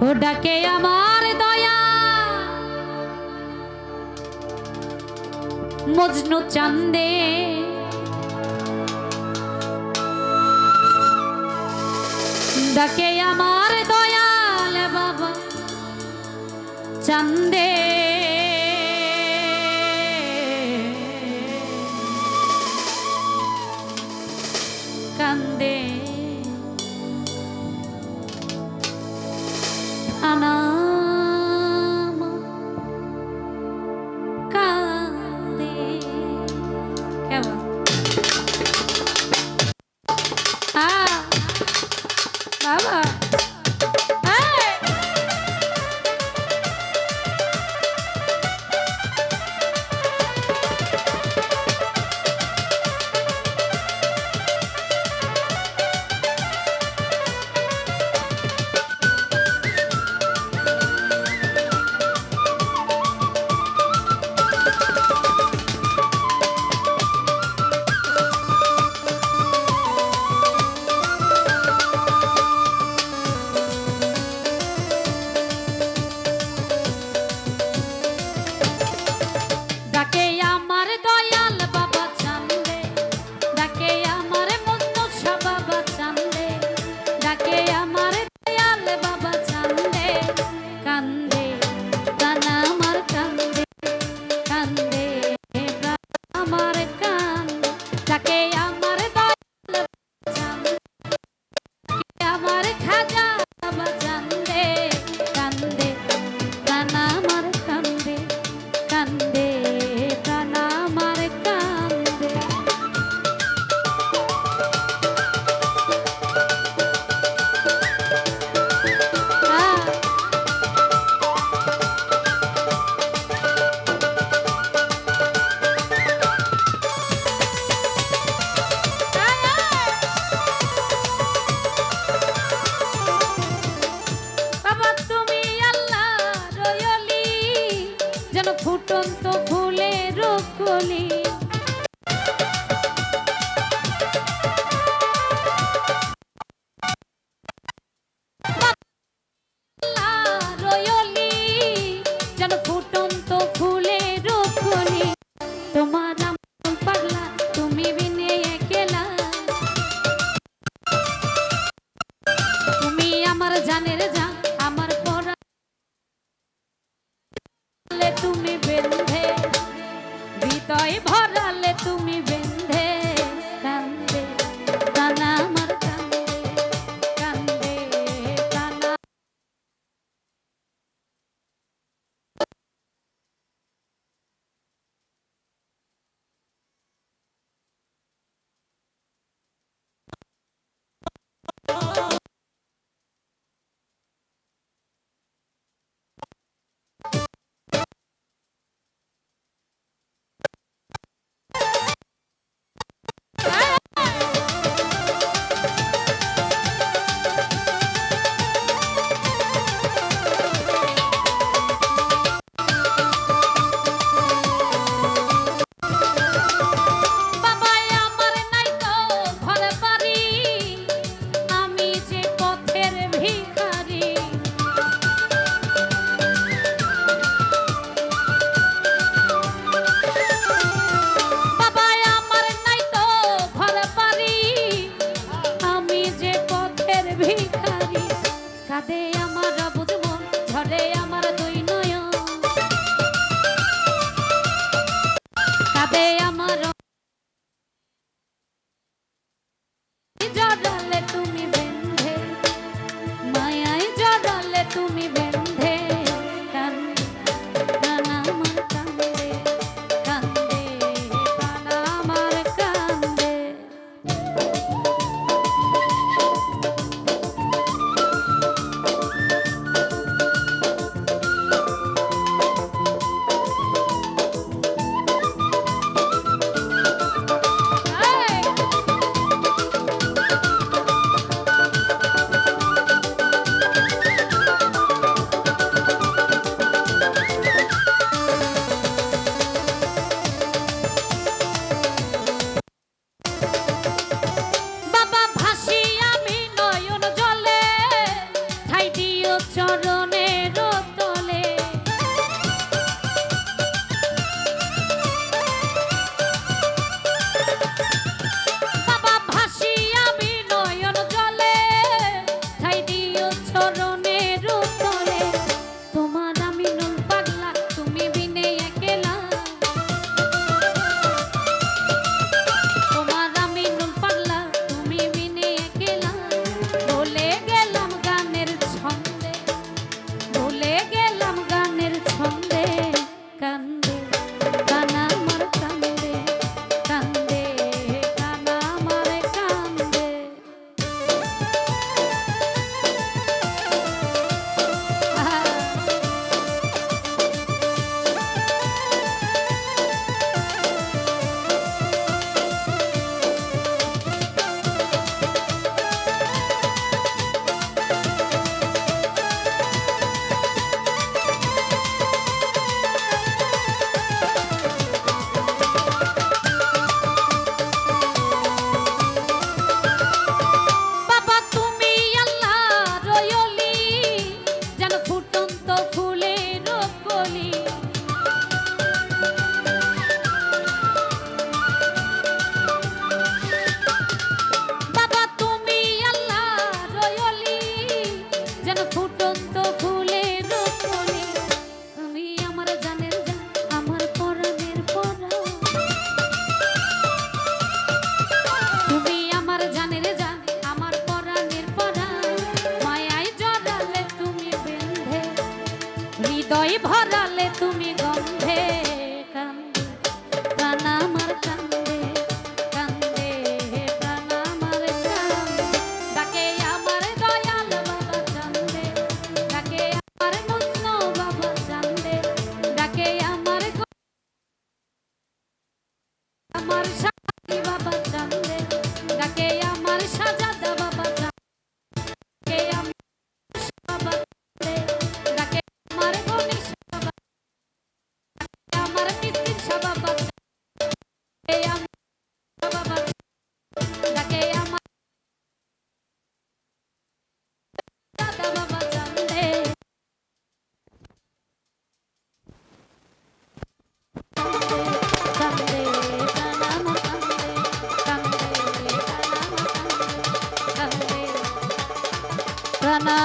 ও ডাকে আমার দয়া মজনু চান্দে, ডাকে আমার দয়াল বাবা চান্দে। কান্দে আনাম কান্দে কেবা বাবা ফুটন্ত ফুলের কলি, যেন ফুটন্ত ফুলের কলি। তোমার নাম পাগলা তুমি বিনে একলা, তুমি আমার জানের জান আমার পরা তুমি বেঁধে হৃদয় ভরালে তুমি বেঁধে। কান্দে প্রাণা আমার কান্দে কান্দে প্রাণা। কাঁদে আমার বুঝমন ঝরে আমার দুই নয়ন, কাঁদে আমার জড়ালে তুমি বেঁধে, মায়ায় জড়ালে তুমি বেঁধে। কান্দে প্রাণ আমার কান্দে কান্দে প্রাণ আমার কান্দে। চরণের তলে বাবা ভাসিয়া বিনয়ন জলে ঠাই দিও চরণের তলে তোমার আমি নুন পাগলা তুমি বিনে একলা তোমার আমি নুন পাগলা তুমি বিনে একলা বলে গেলাম গানের ছন্দে ভুলে গেলাম গানের ছন্দে কান্দে কানা আমার কান্দে কান্দে কানা আমার কান্দে বাবা তুমি আল্লাহ রয়লি যেন ফুটন্ত ফুলের কলি বাবা তুমি আল্লাহ রয়লি যেন ফুটন্ত ফুলের কলি তুমি আমার জানের জান আমার পরাণের পরা তুমি আমার জানের জান আমার পরাণের পরা মায়ায় জড়ালে তুমি বেঁধে হৃদয় ভরালে তুমি গন্ধে কান্দে প্রাণ আমার কান্দে কান্দে প্রাণ আমার কান্দে ডাকে আমার দয়াল বাবা জানদে ডাকে আমার মজনু বাবা জানদে ডাকে আমার আমার সাথী বাবা জানদে ডাকে আমার সাজাদা বাবা জানদে আমার বাবা জানদে ডাকে আমার গণেশ বাবা ডাকে আমার কৃষ্ণ বাবা জানদে আমার বাবা ডাকে আমার দাদা বাবা জানদে কান্দে কানা আমার কান্দে কান্দে কানা আমার কান্দে কান্দে কানা